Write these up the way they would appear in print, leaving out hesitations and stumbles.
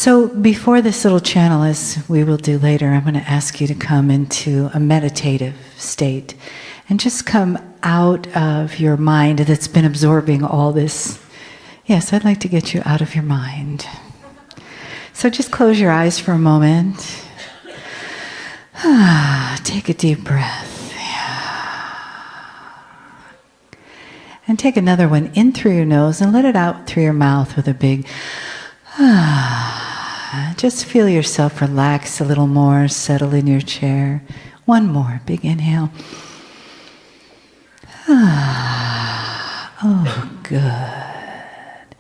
So before this little channel, as we will do later, I'm going to ask you to come into a meditative state and just come out of your mind that's been absorbing all this. Yes, I'd like to get you out of your mind. So just close your eyes for a moment. Take a deep breath. And take another one in through your nose and let it out through your mouth with a big just feel yourself relax a little more, settle in your chair. One more, big inhale. Oh, good.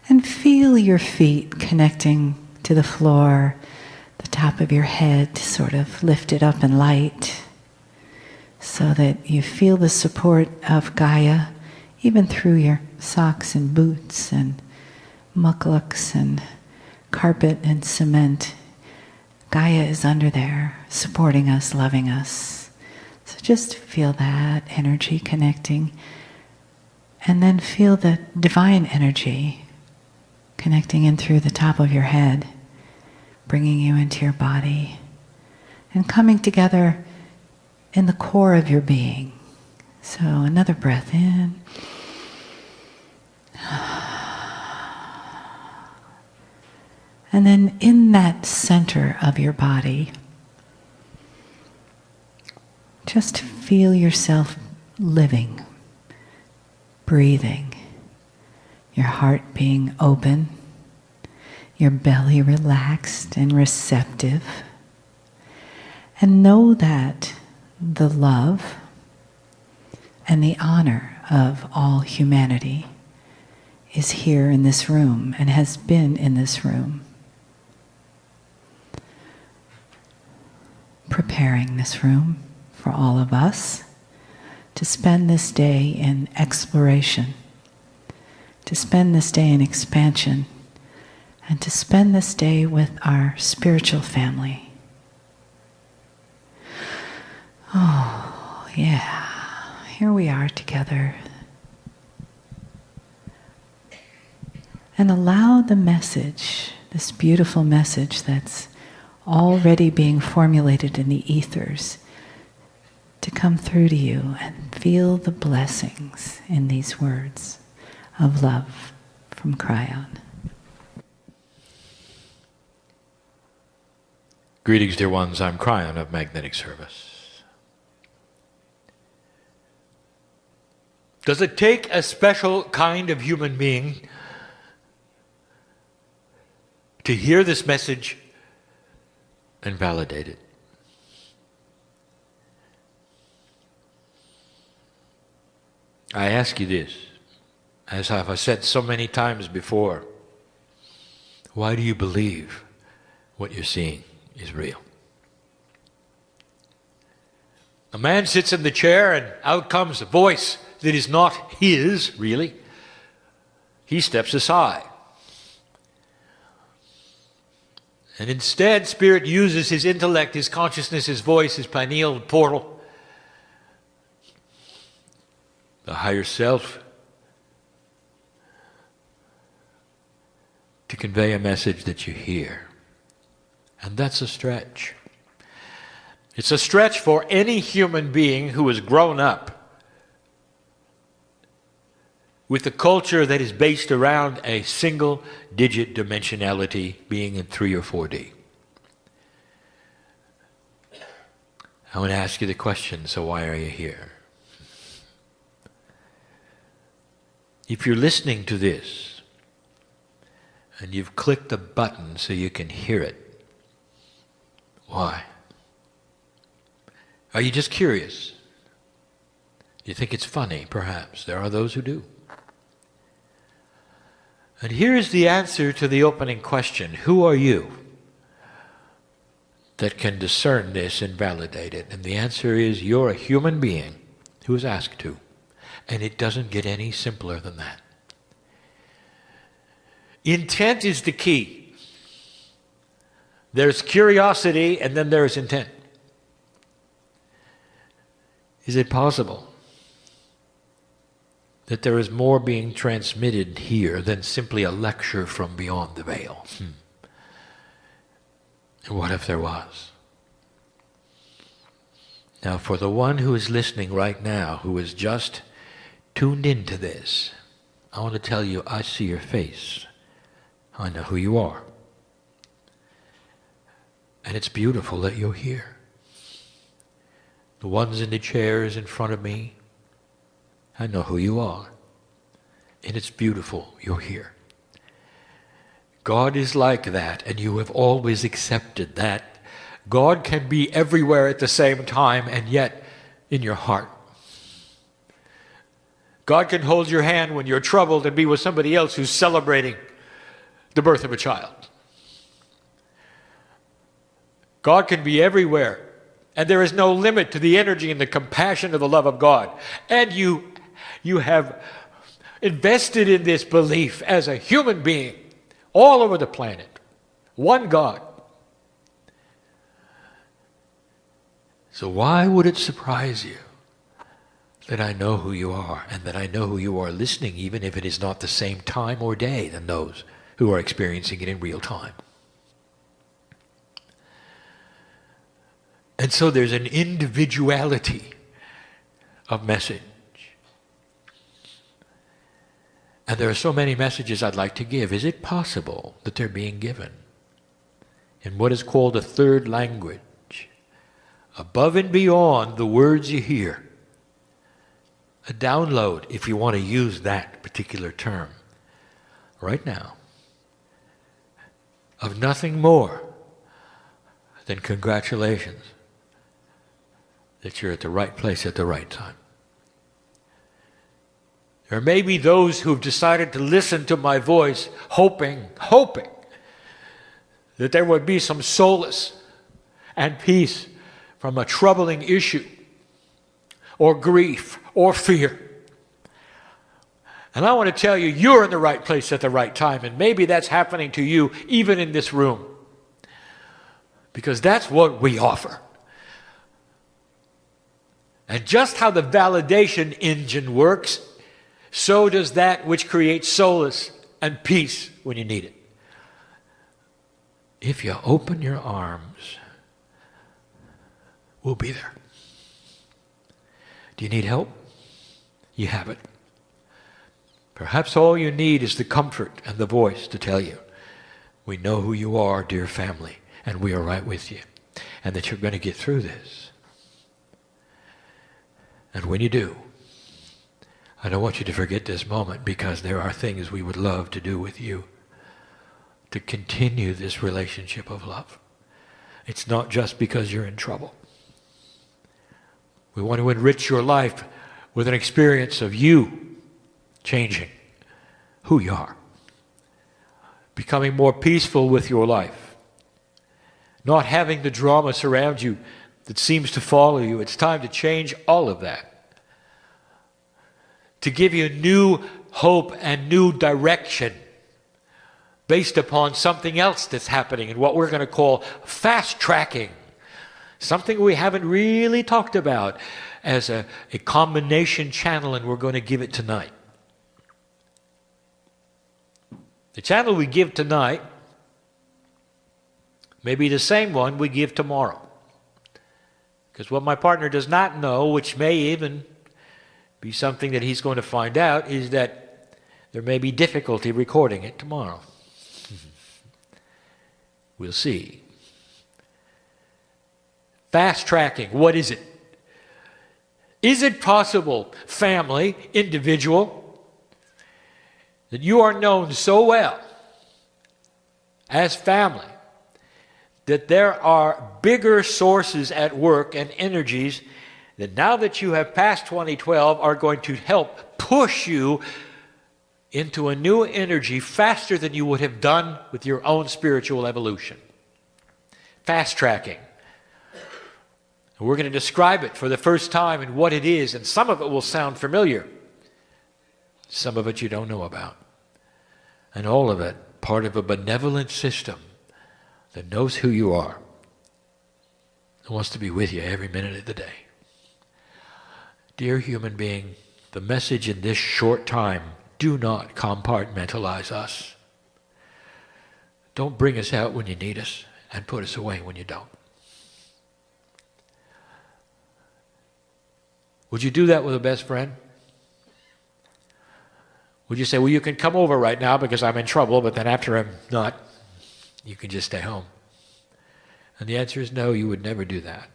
And feel your feet connecting to the floor, the top of your head sort of lifted up and light, so that you feel the support of Gaia even through your socks and boots and mucklucks and carpet and cement. Gaia is under there, supporting us, loving us. So just feel that energy connecting. And then feel the divine energy connecting in through the top of your head, bringing you into your body, and coming together in the core of your being. So another breath in. And then in that center of your body, just feel yourself living, breathing, your heart being open, your belly relaxed and receptive. And know that the love and the honor of all humanity is here in this room and has been in this room, preparing this room for all of us to spend this day in exploration, to spend this day in expansion, and to spend this day with our spiritual family. Oh, yeah. Here we are together. And allow the message, this beautiful message that's already being formulated in the ethers, to come through to you, and feel the blessings in these words of love from Kryon. Greetings, dear ones. I'm Kryon of Magnetic Service. Does it take a special kind of human being to hear this message and validate it? I ask you this, as I've said so many times before, why do you believe what you're seeing is real? A man sits in the chair and out comes a voice that is not his, really. He steps aside. And instead, Spirit uses his intellect, his consciousness, his voice, his pineal portal, the higher self, to convey a message that you hear. And that's a stretch. It's a stretch for any human being who has grown up with a culture that is based around a single-digit dimensionality, being in 3 or 4D. I want to ask you the question, so why are you here? If you're listening to this, and you've clicked the button so you can hear it, why? Are you just curious? Do you think it's funny, perhaps? There are those who do. And here's the answer to the opening question. Who are you that can discern this and validate it? And the answer is, you're a human being who is asked to. And it doesn't get any simpler than that. Intent is the key. There's curiosity and then there's intent. Is it possible that there is more being transmitted here than simply a lecture from beyond the veil? And what if there was? Now, for the one who is listening right now, who is just tuned into this, I want to tell you, I see your face. I know who you are. And it's beautiful that you're here. The ones in the chairs in front of me, I know who you are. And it's beautiful you're here. God is like that, and you have always accepted that. God can be everywhere at the same time, and yet in your heart. God can hold your hand when you're troubled and be with somebody else who's celebrating the birth of a child. God can be everywhere, and there is no limit to the energy and the compassion of the love of God. And you have invested in this belief as a human being all over the planet. One God. So why would it surprise you that I know who you are, and that I know who you are listening, even if it is not the same time or day than those who are experiencing it in real time? And so there's an individuality of message. And there are so many messages I'd like to give. Is it possible that they're being given in what is called a third language, above and beyond the words you hear? A download, if you want to use that particular term, right now, of nothing more than congratulations that you're at the right place at the right time. There may be those who've decided to listen to my voice, hoping that there would be some solace and peace from a troubling issue, or grief, or fear. And I want to tell you, you're in the right place at the right time, and maybe that's happening to you even in this room, because that's what we offer. And just how the validation engine works, so does that which creates solace and peace when you need it. If you open your arms, we'll be there. Do you need help? You have it. Perhaps all you need is the comfort and the voice to tell you, we know who you are, dear family, and we are right with you, and that you're going to get through this. And when you do, I don't want you to forget this moment, because there are things we would love to do with you to continue this relationship of love. It's not just because you're in trouble. We want to enrich your life with an experience of you changing who you are, becoming more peaceful with your life, not having the drama surround you that seems to follow you. It's time to change all of that, to give you new hope and new direction based upon something else that's happening and what we're going to call fast tracking. Something we haven't really talked about as a combination channel, and we're going to give it tonight. The channel we give tonight may be the same one we give tomorrow. Because what my partner does not know, which may even be something that he's going to find out, is that there may be difficulty recording it tomorrow. We'll see. Fast tracking, what is it? Is it possible, family, individual, that you are known so well as family that there are bigger sources at work and energies that now that you have passed 2012 are going to help push you into a new energy faster than you would have done with your own spiritual evolution? Fast tracking. And we're going to describe it for the first time and what it is, and some of it will sound familiar. Some of it you don't know about. And all of it part of a benevolent system that knows who you are and wants to be with you every minute of the day. Dear human being, the message in this short time, do not compartmentalize us. Don't bring us out when you need us. and put us away when you don't. Would you do that with a best friend? Would you say, well, you can come over right now because I'm in trouble, but then after I'm not, you can just stay home? And the answer is no, you would never do that.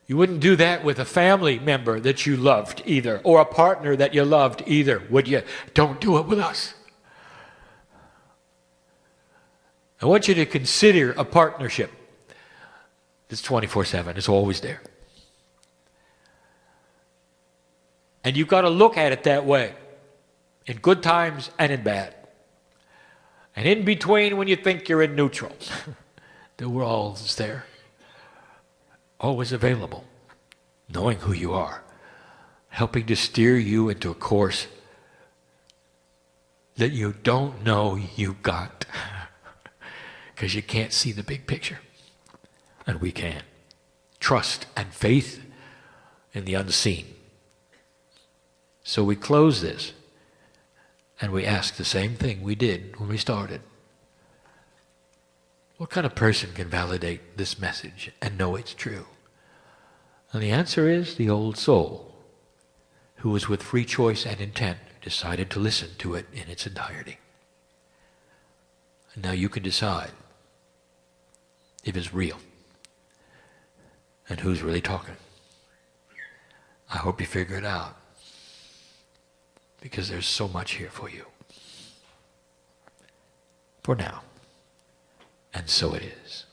You wouldn't do that with a family member that you loved either, or a partner that you loved either, would you? Don't do it with us. I want you to consider a partnership that's 24/7. It's always there. And you've got to look at it that way, in good times and in bad. And in between, when you think you're in neutral, that we're always there, always available, knowing who you are, helping to steer you into a course that you don't know you got, because you can't see the big picture. And we can. Trust and faith in the unseen. So we close this, and we ask the same thing we did when we started. What kind of person can validate this message and know it's true? And the answer is the old soul, who was with free choice and intent, decided to listen to it in its entirety. And now you can decide if it's real and who's really talking. I hope you figure it out, because there's so much here for you. For now. And so it is.